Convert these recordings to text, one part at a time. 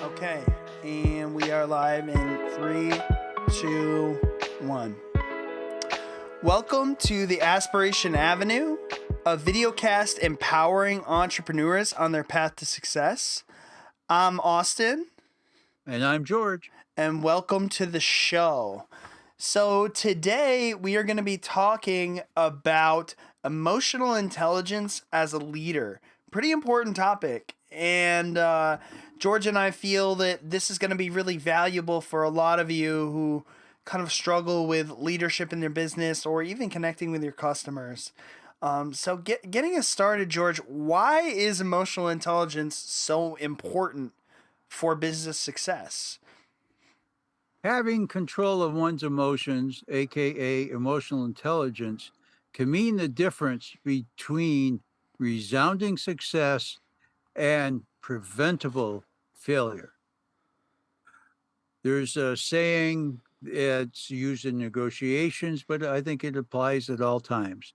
Okay, and we are live in 3, 2, 1. Welcome to the Aspiration Avenue, a videocast empowering entrepreneurs on their path to success. I'm Austin. And I'm George. And welcome to the show. So today we are going to be talking about emotional intelligence as a leader. Pretty important topic. And George and I feel that this is going to be really valuable for a lot of you who kind of struggle with leadership in their business or even connecting with your customers. So getting us started, George, why is emotional intelligence so important for business success? Having control of one's emotions, aka emotional intelligence, can mean the difference between resounding success and preventable failure. There's a saying, it's used in negotiations, but I think it applies at all times.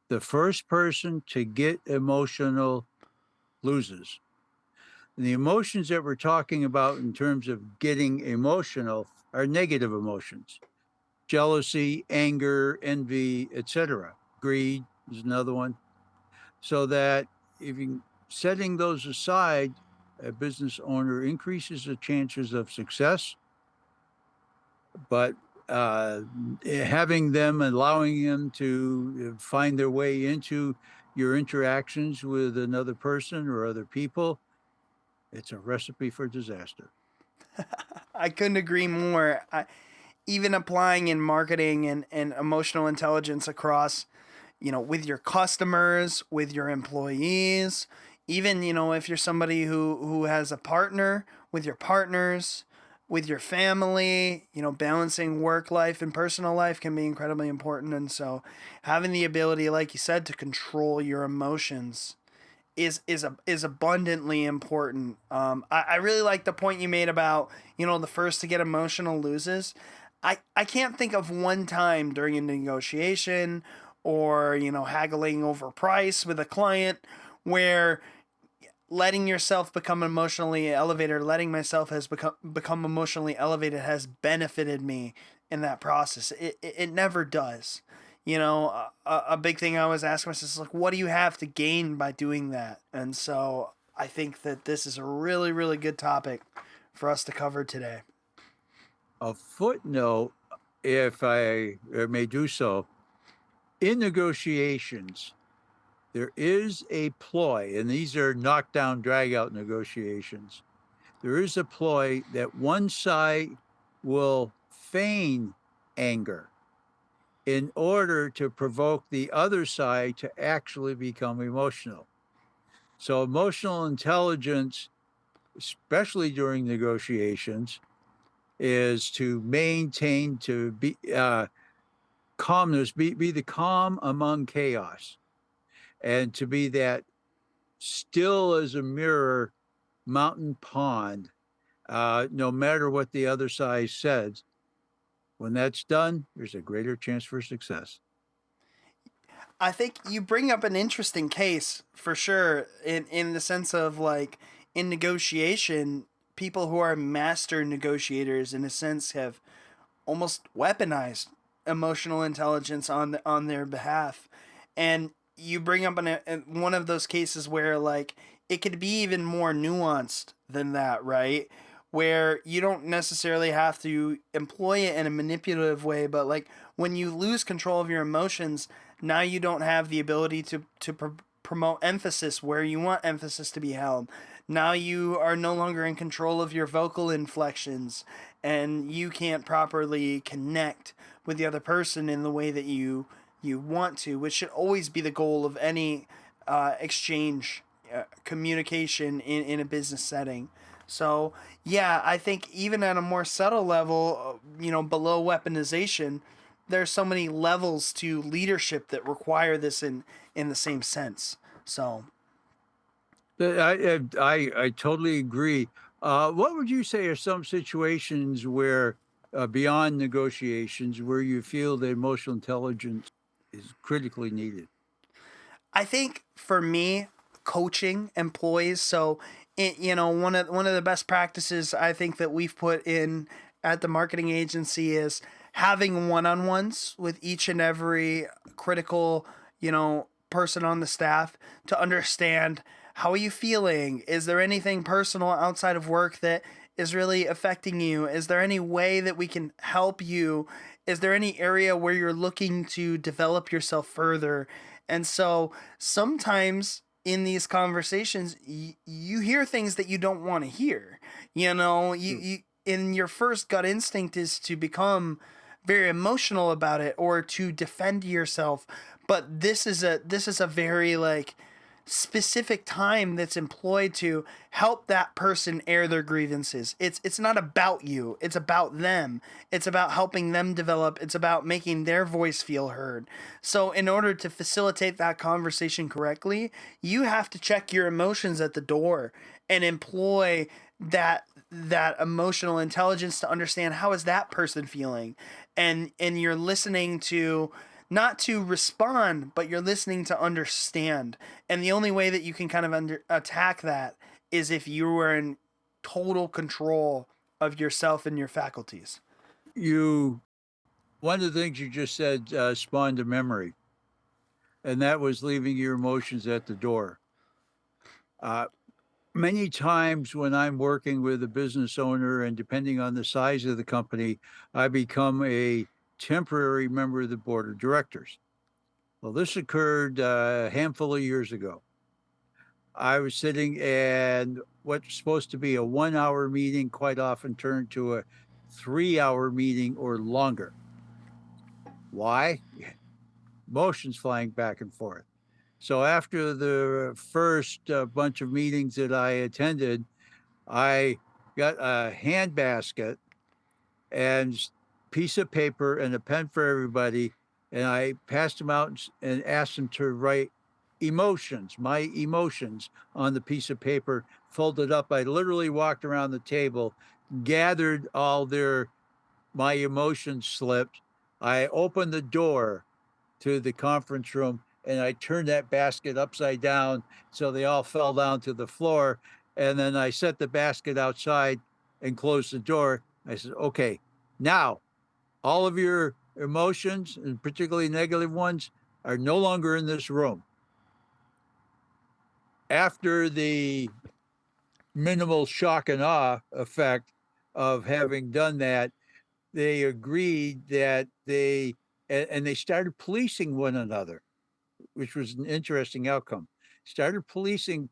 The first person to get emotional loses. And the emotions that we're talking about in terms of getting emotional are negative emotions: jealousy, anger, envy, etc. Greed is another one. So that if you setting those aside, a business owner increases the chances of success, but having them, allowing them to find their way into your interactions with another person or other people, it's a recipe for disaster. I couldn't agree more. Even applying in marketing and emotional intelligence across, with your customers, with your employees, even, if you're somebody who has a partner, with your partners, with your family, balancing work life and personal life can be incredibly important. And so having the ability, like you said, to control your emotions is abundantly important. I really like the point you made about the first to get emotional loses. I can't think of one time during a negotiation or haggling over price with a client where letting yourself become emotionally elevated, or letting myself has become emotionally elevated has benefited me in that process. It never does. A big thing I always ask myself is like, what do you have to gain by doing that? And so I think that this is a really, really good topic for us to cover today. A footnote, if I may do so, in negotiations, there is a ploy, and these are knockdown, drag out negotiations. There is a ploy that one side will feign anger in order to provoke the other side to actually become emotional. So, emotional intelligence, especially during negotiations, is to maintain, to be calmness, be the calm among chaos, and to be that still as a mirror mountain pond, no matter what the other side says. When that's done, there's a greater chance for success. I think you bring up an interesting case for sure in the sense of like in negotiation, people who are master negotiators in a sense have almost weaponized emotional intelligence on their behalf. And you bring up one of those cases where like it could be even more nuanced than that, right? Where you don't necessarily have to employ it in a manipulative way, but like when you lose control of your emotions, now you don't have the ability to promote emphasis where you want emphasis to be held. Now you are no longer in control of your vocal inflections, and you can't properly connect with the other person in the way that you want to, which should always be the goal of any exchange, communication in a business setting. So yeah, I think even at a more subtle level, below weaponization, there's so many levels to leadership that require this in the same sense. So I totally agree. What would you say are some situations where, beyond negotiations, where you feel that emotional intelligence is critically needed? I think for me, coaching employees. So one of the best practices I think that we've put in at the marketing agency is having one-on-ones with each and every critical, person on the staff to understand how are you feeling? Is there anything personal outside of work that is really affecting you? Is there any way that we can help you? Is there any area where you're looking to develop yourself further? And so sometimes in these conversations, you hear things that you don't want to hear. You in your first gut instinct is to become very emotional about it or to defend yourself, but this is a very like specific time that's employed to help that person air their grievances. It's not about you. It's about them. It's about helping them develop. It's about making their voice feel heard. So in order to facilitate that conversation correctly, you have to check your emotions at the door and employ that emotional intelligence to understand how is that person feeling, and you're listening to not to respond, but you're listening to understand. And the only way that you can kind of attack that is if you were in total control of yourself and your faculties. You One of the things you just said spawned a memory, and that was leaving your emotions at the door. Uh, Many times when I'm working with a business owner, and depending on the size of the company, I become a temporary member of the board of directors. Well, this occurred a handful of years ago. I was sitting, and what's supposed to be a 1 hour meeting quite often turned to a 3 hour meeting or longer. Why? Motions flying back and forth. So after the first bunch of meetings that I attended, I got a hand basket and piece of paper and a pen for everybody, and I passed them out and asked them to write emotions, my emotions, on the piece of paper, folded up. I literally walked around the table, gathered all their my emotions slips. I opened the door to the conference room, and I turned that basket upside down so they all fell down to the floor. And then I set the basket outside and closed the door. I said, okay, now all of your emotions, and particularly negative ones, are no longer in this room. After the minimal shock and awe effect of having done that, they agreed that and they started policing one another, which was an interesting outcome. Started policing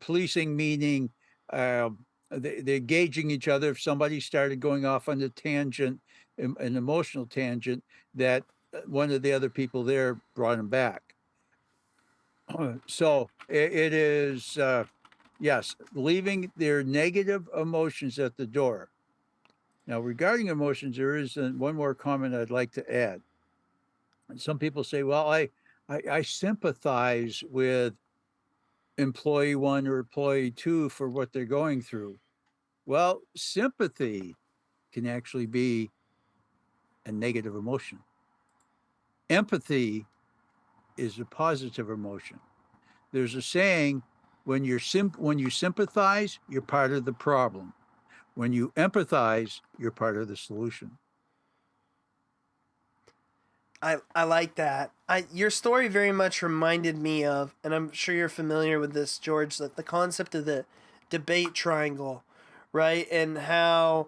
meaning they're gauging each other. If somebody started going off on a tangent, an emotional tangent, that one of the other people there brought him back. So it is, yes, leaving their negative emotions at the door. Now, regarding emotions, there is one more comment I'd like to add. And some people say, well, I sympathize with employee one or employee two for what they're going through. Well, sympathy can actually be a negative emotion. Empathy is a positive emotion. There's a saying, when you sympathize, you're part of the problem. When you empathize, you're part of the solution. I like that. Your story very much reminded me of, and I'm sure you're familiar with this, George, that the concept of the debate triangle, right? And how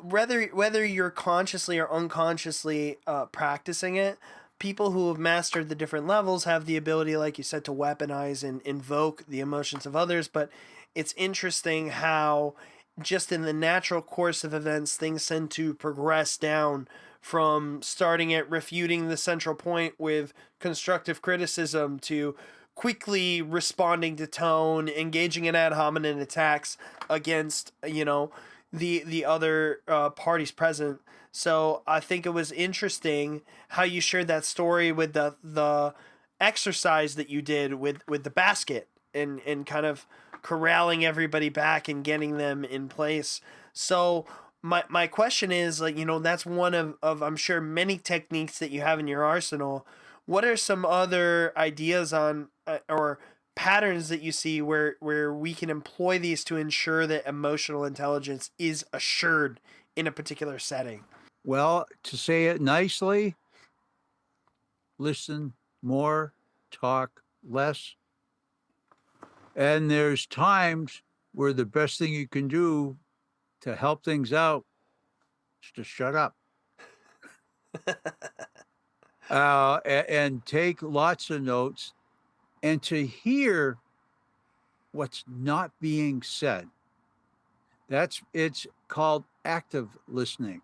whether you're consciously or unconsciously practicing it, people who have mastered the different levels have the ability, like you said, to weaponize and invoke the emotions of others. But it's interesting how just in the natural course of events, things tend to progress down from starting at refuting the central point with constructive criticism to quickly responding to tone, engaging in ad hominem attacks against, the other parties present. So I think it was interesting how you shared that story with the exercise that you did with the basket and kind of corralling everybody back and getting them in place. So my question is, like, that's one of I'm sure many techniques that you have in your arsenal. What are some other ideas on or patterns that you see where we can employ these to ensure that emotional intelligence is assured in a particular setting? Well, to say it nicely, listen more, talk less. And there's times where the best thing you can do to help things out is to shut up, and take lots of notes and to hear what's not being said. It's called active listening.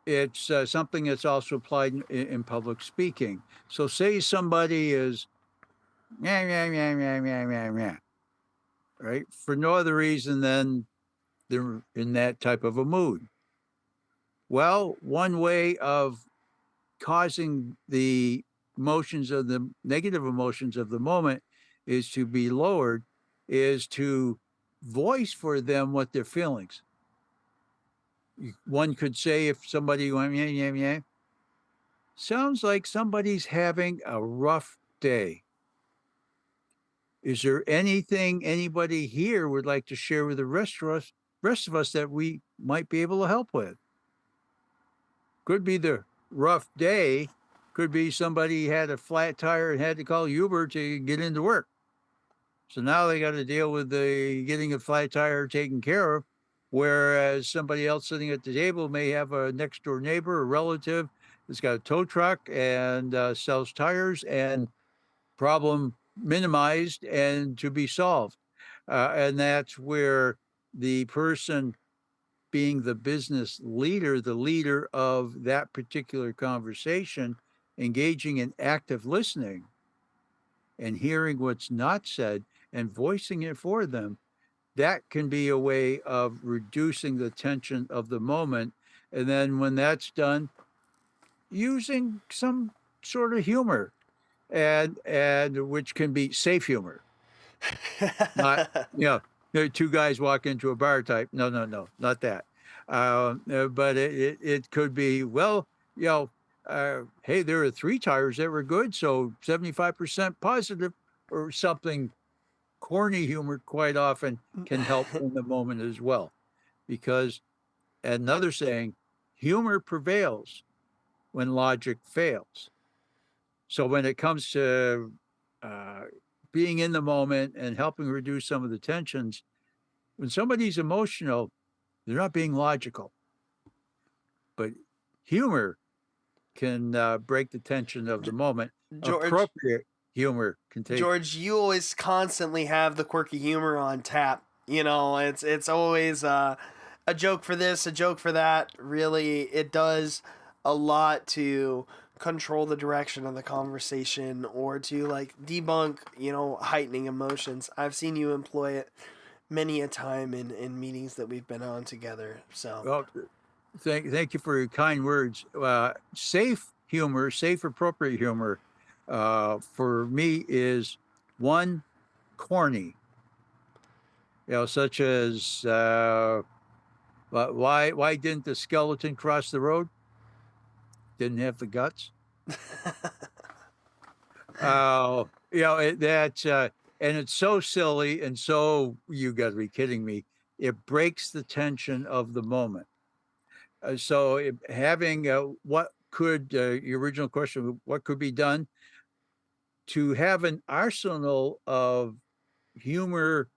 It's something that's also applied in public speaking. So say somebody is yeah, yeah, yeah, yeah, yeah, yeah, yeah, right? For no other reason than they're in that type of a mood. Well, one way of causing the emotions of the negative emotions of the moment is to be lowered, is to voice for them what their feelings. One could say if somebody went, yeah, yeah, yeah, sounds like somebody's having a rough day. Is there anything anybody here would like to share with the rest of us that we might be able to help with? Could be the rough day, could be somebody had a flat tire and had to call Uber to get into work. So now they got to deal with the getting a flat tire taken care of, whereas somebody else sitting at the table may have a next door neighbor or relative that's got a tow truck and sells tires, and problem minimized and to be solved. And that's where the person being the business leader, the leader of that particular conversation, engaging in active listening and hearing what's not said and voicing it for them, that can be a way of reducing the tension of the moment. And then when that's done, using some sort of humor, and which can be safe humor. Not, you know, there are two guys walk into a bar type. No, no, no, not that. But it could be, well, hey, there are three tires that were good, so 75% positive, or something. Corny humor quite often can help in the moment as well, because another saying, humor prevails when logic fails. So when it comes to uh, being in the moment and helping reduce some of the tensions, when somebody's emotional, they're not being logical, but humor can break the tension of the moment. George, Appropriate humor can take. George, you always constantly have the quirky humor on tap. You know, it's always a joke for this, a joke for that. Really, it does a lot to control the direction of the conversation or to like debunk, heightening emotions. I've seen you employ it many a time in meetings that we've been on together. So, Well, thank you for your kind words. Safe humor, safe appropriate humor, for me is one, corny. Such as why didn't the skeleton cross the road? Didn't have the guts. That and it's so silly and so, you got to be kidding me. It breaks the tension of the moment. Having what could your original question, what could be done to have an arsenal of humor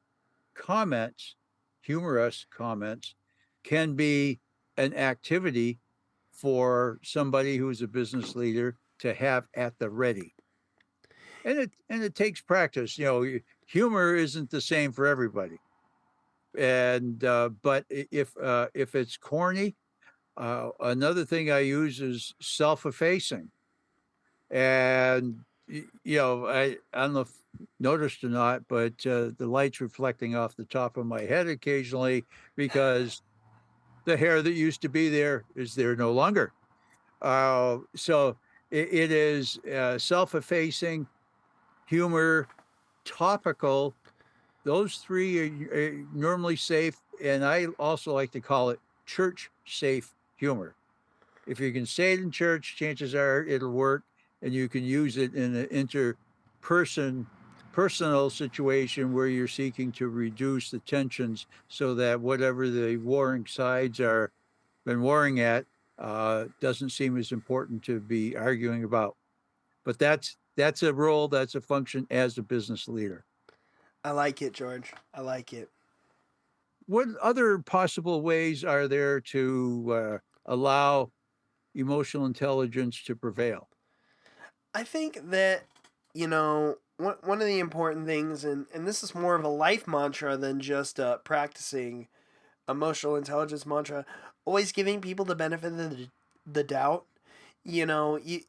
comments, humorous comments, can be an activity for somebody who's a business leader to have at the ready. And it takes practice. Humor isn't the same for everybody. And but if it's corny, another thing I use is self-effacing. And I don't know if you noticed or not, but the light's reflecting off the top of my head occasionally, because the hair that used to be there is there no longer. So it is self-effacing, humor, topical. Those three are normally safe, and I also like to call it church safe humor. If you can say it in church, chances are it'll work, and you can use it in an inter-person personal situation where you're seeking to reduce the tensions so that whatever the warring sides are been warring at doesn't seem as important to be arguing about. But that's a role, that's a function as a business leader. I like it, George. I like it. What other possible ways are there to allow emotional intelligence to prevail? I think that, one of the important things, and this is more of a life mantra than just practicing emotional intelligence mantra, always giving people the benefit of the doubt. You've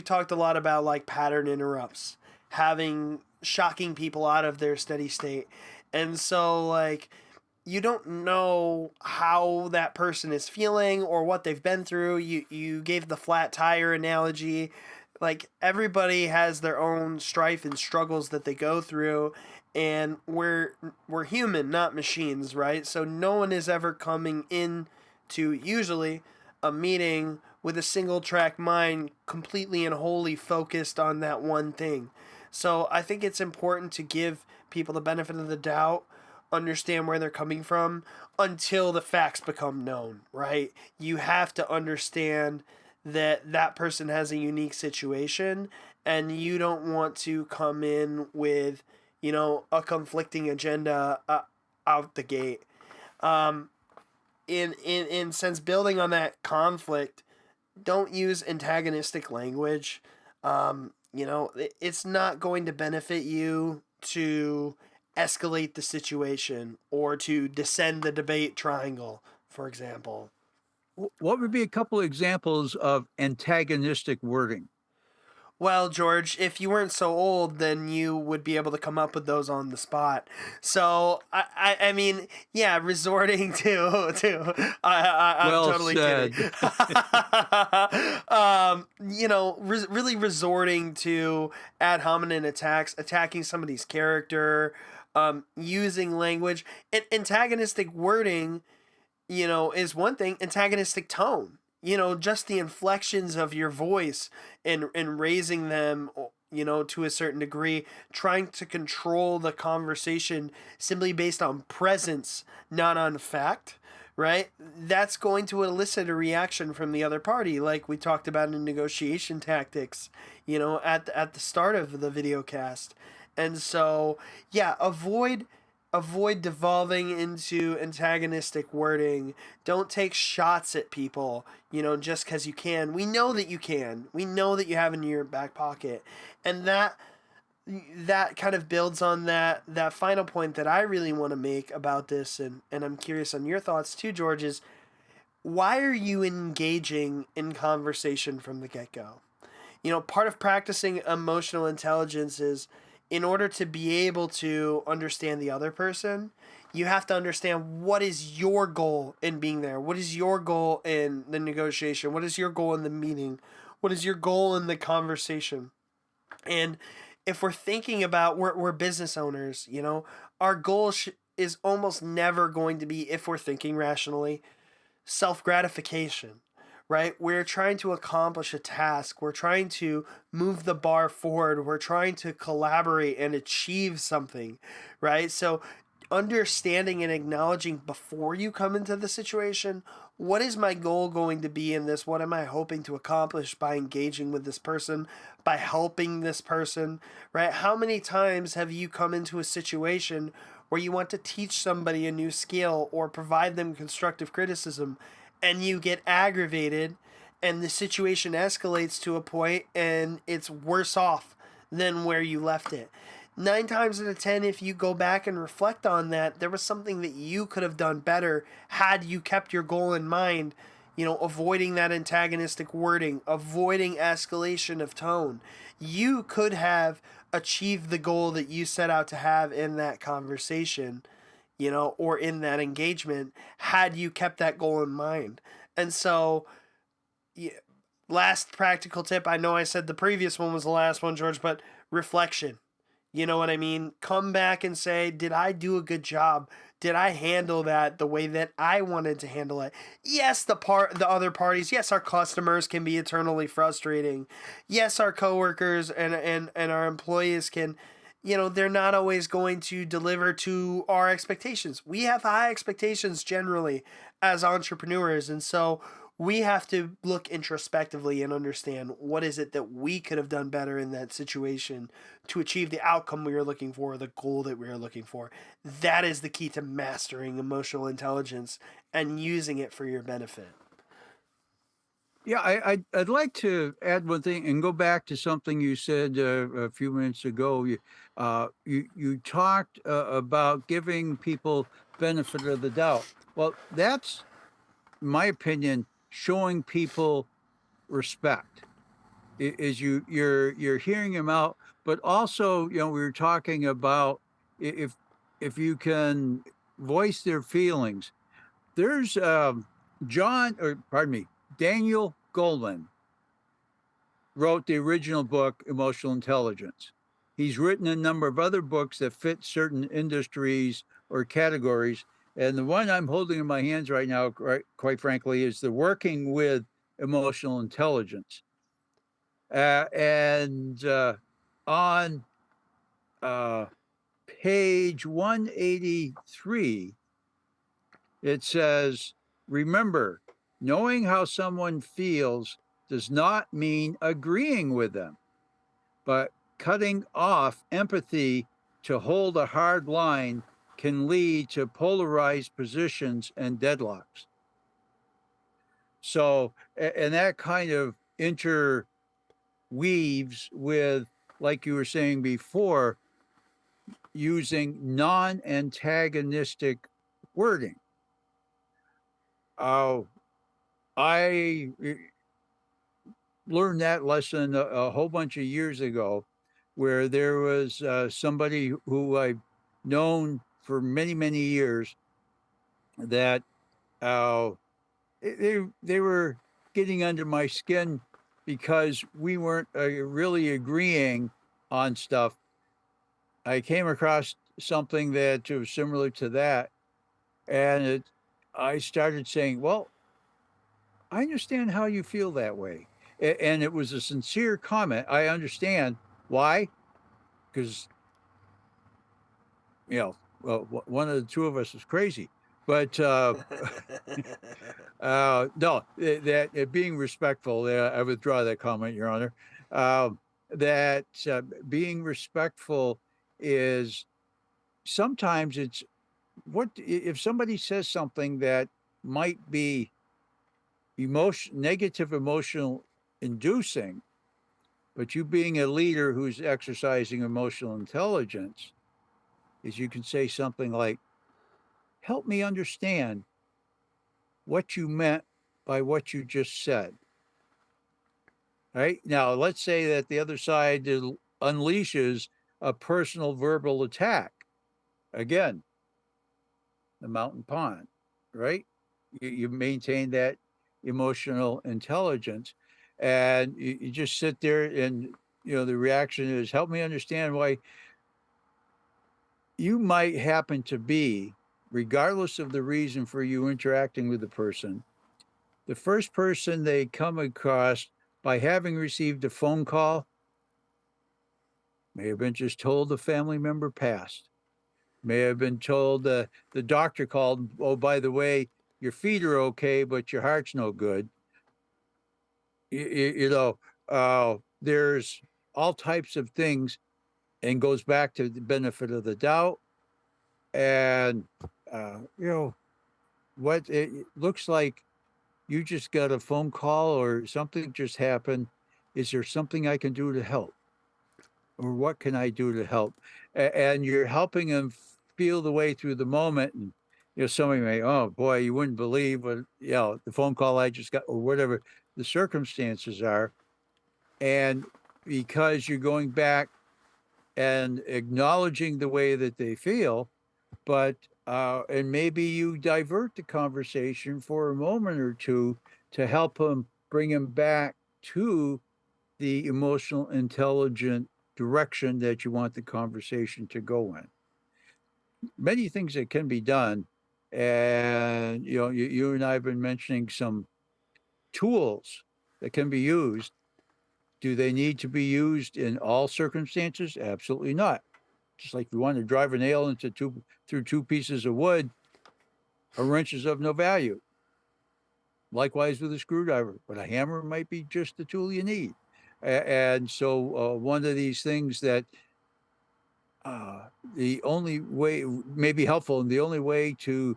talked a lot about like pattern interrupts, having shocking people out of their steady state. And so, like, you don't know how that person is feeling or what they've been through. You gave the flat tire analogy. Like, everybody has their own strife and struggles that they go through, and we're human, not machines, right? So no one is ever coming in to usually a meeting with a single track mind, completely and wholly focused on that one thing. So I think it's important to give people the benefit of the doubt, understand where they're coming from until the facts become known, right? You have to understand that that person has a unique situation, and you don't want to come in with, a conflicting agenda out the gate. Um, in sense, building on that conflict, don't use antagonistic language. It's not going to benefit you to escalate the situation or to descend the debate triangle, for example. What would be a couple of examples of antagonistic wording? Well, George, if you weren't so old, then you would be able to come up with those on the spot. So, I mean, yeah, resorting I'm Well totally kidding. said. Really resorting to ad hominem attacks, attacking somebody's character, using language, and antagonistic wording, is one thing. Antagonistic tone, just the inflections of your voice and raising them, to a certain degree, trying to control the conversation simply based on presence, not on fact, right? That's going to elicit a reaction from the other party, like we talked about in negotiation tactics, at the start of the video cast. And so, yeah, avoid devolving into antagonistic wording. Don't take shots at people, just because you can. We know that you can. We know that you have in your back pocket. And that kind of builds on that final point that I really want to make about this, and I'm curious on your thoughts too, George, is why are you engaging in conversation from the get-go? Part of practicing emotional intelligence is, in order to be able to understand the other person, you have to understand what is your goal in being there. What is your goal in the negotiation? What is your goal in the meeting? What is your goal in the conversation? And if we're thinking about, we're business owners, our goal is almost never going to be, if we're thinking rationally, self gratification, right? We're trying to accomplish a task. We're trying to move the bar forward. We're trying to collaborate and achieve something, right? So, understanding and acknowledging before you come into the situation, what is my goal going to be in this? What am I hoping to accomplish by engaging with this person, by helping this person, right? How many times have you come into a situation where you want to teach somebody a new skill or provide them constructive criticism, and you get aggravated and the situation escalates to a point and it's worse off than where you left it? 9 times out of 10, if you go back and reflect on that, there was something that you could have done better had you kept your goal in mind, avoiding that antagonistic wording, avoiding escalation of tone. You could have achieved the goal that you set out to have in that conversation, or in that engagement, had you kept that goal in mind. And so, yeah, last practical tip, I know I said the previous one was the last one, George, but reflection. You know what I mean? Come back and say, did I do a good job? Did I handle that the way that I wanted to handle it? Yes, the other parties, yes, our customers can be eternally frustrating. Yes, our coworkers and our employees can, they're not always going to deliver to our expectations. We have high expectations generally as entrepreneurs, and so we have to look introspectively and understand what is it that we could have done better in that situation to achieve the outcome we were looking for, the goal that we were looking for. That is the key to mastering emotional intelligence and using it for your benefit. Yeah, I'd like to add one thing and go back to something you said a few minutes ago. You talked about giving people benefit of the doubt. Well, that's, in my opinion, showing people respect. Is you're hearing them out, but also, we were talking about if you can voice their feelings. There's John, or pardon me, Daniel Goleman wrote the original book, Emotional Intelligence. He's written a number of other books that fit certain industries or categories. And the one I'm holding in my hands right now, quite frankly, is the Working with Emotional Intelligence. And on uh, page 183, it says, remember, knowing how someone feels does not mean agreeing with them, but cutting off empathy to hold a hard line can lead to polarized positions and deadlocks. So, and that kind of interweaves with, like you were saying before, using non antagonistic wording. Uh, I learned that lesson a whole bunch of years ago, where there was somebody who I've known for many, many years that uh, they were getting under my skin because we weren't really agreeing on stuff. I came across something that was similar to that, and I started saying, "Well, I understand how you feel that way," and it was a sincere comment. I understand why, because well, one of the two of us is crazy, but no, that being respectful. I withdraw that comment, Your Honor. Um, that being respectful is sometimes it's what if somebody says something that might be negative emotional inducing, but you being a leader who's exercising emotional intelligence, is you can say something like, help me understand what you meant by what you just said. Right now, let's say that the other side unleashes a personal verbal attack. Again, the mountain pond, right? You maintain that emotional intelligence, and you just sit there, and the reaction is, help me understand why you might happen to be, regardless of the reason for you interacting with the person, the first person they come across by having received a phone call, may have been just told the family member passed, may have been told the doctor called, oh, by the way, your feet are okay, but your heart's no good. There's all types of things, and goes back to the benefit of the doubt. And, what it looks like, you just got a phone call or something just happened. Is there something I can do to help? Or what can I do to help? And you're helping them feel the way through the moment. And, somebody may, oh boy, you wouldn't believe what, the phone call I just got, or whatever the circumstances are. And because you're going back and acknowledging the way that they feel, but and maybe you divert the conversation for a moment or two to help them bring them back to the emotional intelligent direction that you want the conversation to go in. Many things that can be done, and you and I have been mentioning some tools that can be used. Do they need to be used in all circumstances? Absolutely not. Just like if you want to drive a nail through two pieces of wood, a wrench is of no value. Likewise with a screwdriver, but a hammer might be just the tool you need. And so one of these things that the only way may be helpful, and the only way to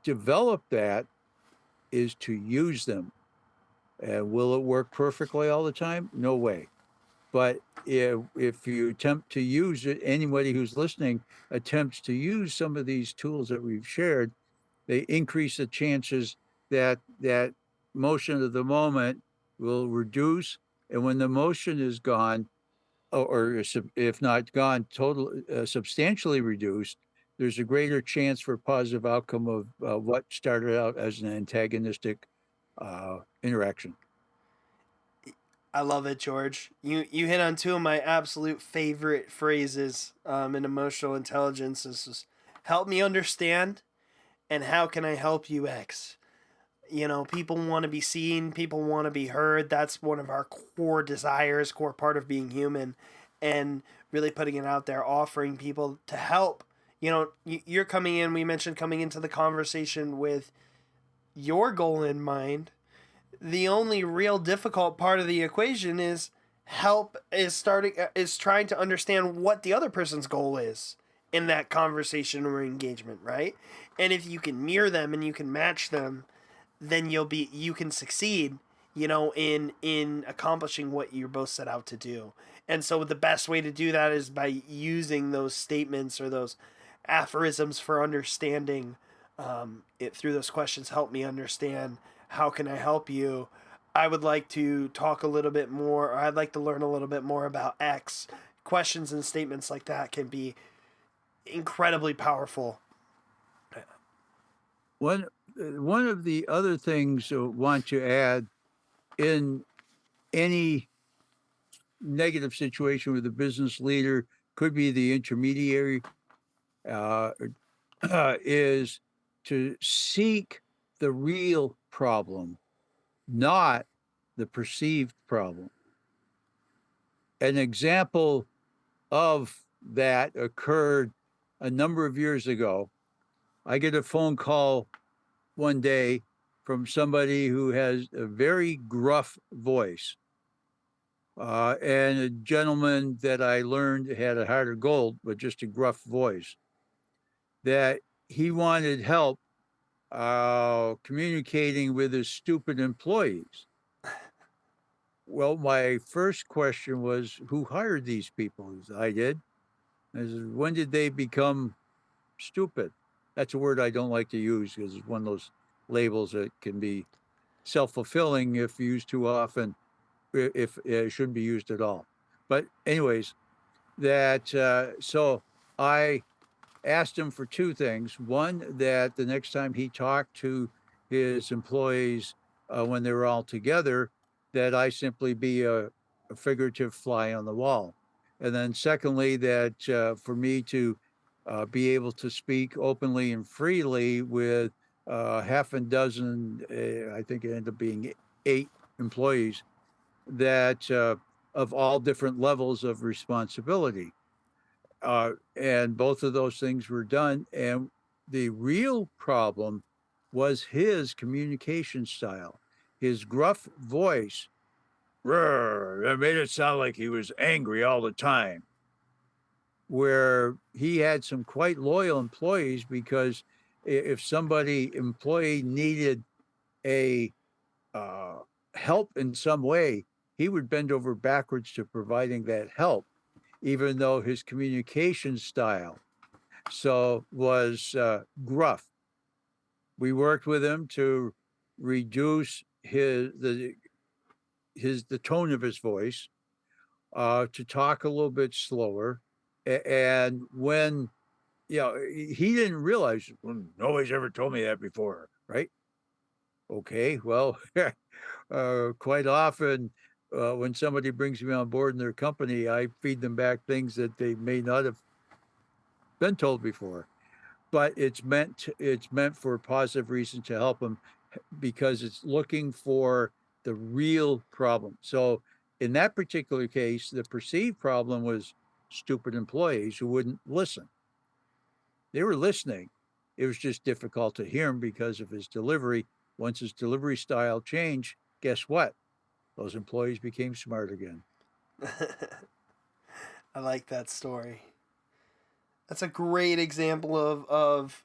develop that is to use them. And will it work perfectly all the time? No way. But if you attempt to use it, anybody who's listening attempts to use some of these tools that we've shared, they increase the chances that that motion of the moment will reduce. And when the motion is gone, or if not gone, substantially reduced, there's a greater chance for positive outcome of what started out as an antagonistic interaction. I love it, George. You hit on two of my absolute favorite phrases in emotional intelligence. This is help me understand and how can I help you X. People want to be seen, people want to be heard. That's one of our core desires, core part of being human, and really putting it out there, offering people to help. You're coming in, we mentioned coming into the conversation with your goal in mind. The only real difficult part of the equation is trying to understand what the other person's goal is in that conversation or engagement, right? And if you can mirror them and you can match them, then you can succeed, in accomplishing what you're both set out to do. And so the best way to do that is by using those statements or those aphorisms for understanding it through those questions. Help me understand. How can I help you? I would like to talk a little bit more, or I'd like to learn a little bit more about X. Questions and statements like that can be incredibly powerful. One of the other things I want to add in any negative situation with a business leader, could be the intermediary, uh, is to seek the real problem, not the perceived problem. An example of that occurred a number of years ago. I get a phone call one day from somebody who has a very gruff voice. And a gentleman that I learned had a heart of gold, but just a gruff voice, that he wanted help communicating with his stupid employees. Well, my first question was, who hired these people? He said, I did. I said, when did they become stupid? That's a word I don't like to use because it's one of those labels that can be self-fulfilling if used too often, if it shouldn't be used at all. But anyways, so I asked him for two things. One, that the next time he talked to his employees when they were all together, that I simply be a figurative fly on the wall. And then secondly, that for me to be able to speak openly and freely with half a dozen, I think it ended up being 8 employees, that of all different levels of responsibility. And both of those things were done. And the real problem was his communication style, his gruff voice. That made it sound like he was angry all the time. Where he had some quite loyal employees, because if employee needed a uh, help in some way, he would bend over backwards to providing that help, even though his communication style was gruff. We worked with him to reduce the tone of his voice, to talk a little bit slower, and when he didn't realize, well, nobody's ever told me that before, right? Okay, well, quite often when somebody brings me on board in their company, I feed them back things that they may not have been told before. But it's meant for a positive reason to help them because it's looking for the real problem. So in that particular case, the perceived problem was stupid employees who wouldn't listen. They were listening. It was just difficult to hear him because of his delivery. Once his delivery style changed, guess what? Those employees became smart again. I like that story. That's a great example of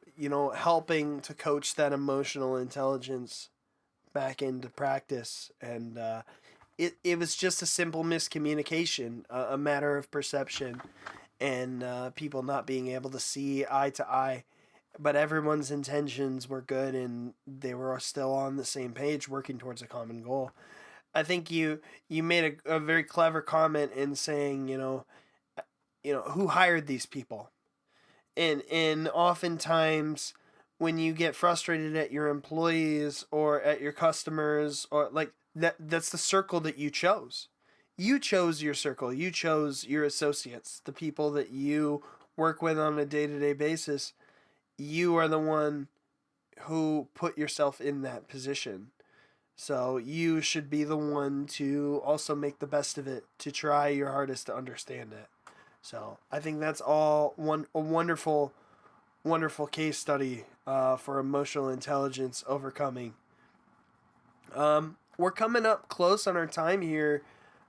helping to coach that emotional intelligence back into practice. And it was just a simple miscommunication, a matter of perception, and people not being able to see eye to eye. But everyone's intentions were good, and they were still on the same page, working towards a common goal. I think you made a very clever comment in saying, who hired these people, and oftentimes when you get frustrated at your employees or at your customers, or like that's the circle that you chose. You chose your circle. You chose your associates, the people that you work with on a day-to-day basis. You are the one who put yourself in that position. So you should be the one to also make the best of it, to try your hardest to understand it. So I think that's all a wonderful, wonderful case study for emotional intelligence overcoming. We're coming up close on our time here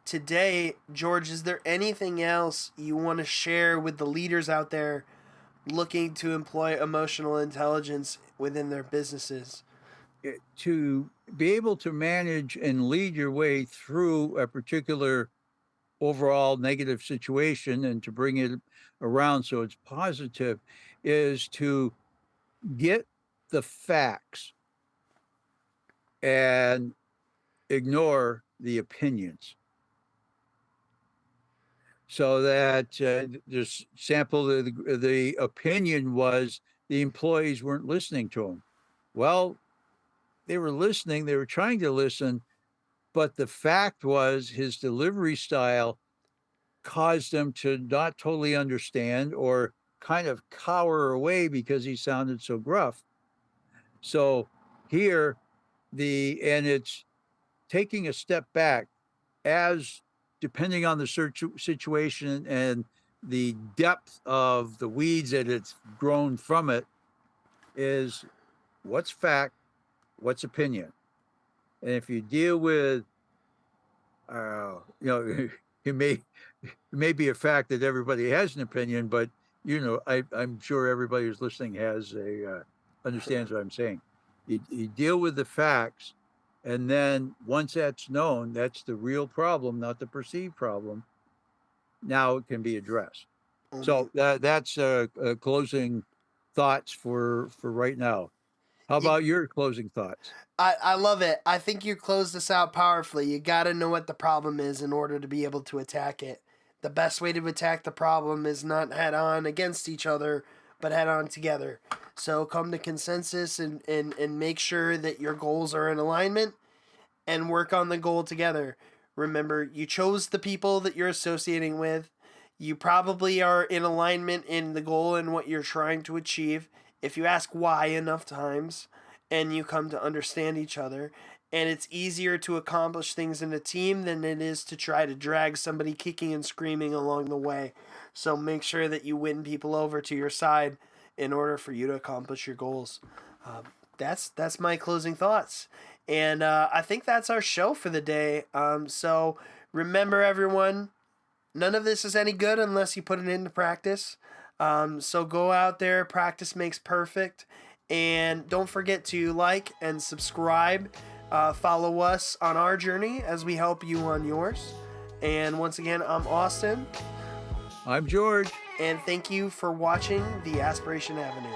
today. George, is there anything else you want to share with the leaders out there looking to employ emotional intelligence within their businesses? To be able to manage and lead your way through a particular overall negative situation and to bring it around so it's positive is to get the facts and ignore the opinions. So that this sample, the opinion was the employees weren't listening to him. Well, they were listening, they were trying to listen, but the fact was his delivery style caused them to not totally understand or kind of cower away because he sounded so gruff. So here, and it's taking a step back as depending on the situation and the depth of the weeds that it's grown from it is what's fact, what's opinion. And if you deal with, it may be a fact that everybody has an opinion, but I'm sure everybody who's listening has understands what I'm saying. You deal with the facts, and then once that's known, that's the real problem, not the perceived problem. Now it can be addressed. So that's closing thoughts for right now. How about your closing thoughts? I love it. I think you closed this out powerfully. You got to know what the problem is in order to be able to attack it. The best way to attack the problem is not head on against each other, but head on together. So come to consensus and make sure that your goals are in alignment and work on the goal together. Remember, you chose the people that you're associating with. You probably are in alignment in the goal and what you're trying to achieve. If you ask why enough times and you come to understand each other, and it's easier to accomplish things in a team than it is to try to drag somebody kicking and screaming along the way. So make sure that you win people over to your side in order for you to accomplish your goals. That's my closing thoughts. And I think that's our show for the day. So remember, everyone, none of this is any good unless you put it into practice. So go out there, practice makes perfect. And don't forget to like and subscribe. Follow us on our journey as we help you on yours. And once again, I'm Austin. I'm George. And thank you for watching the Aspiration Avenue.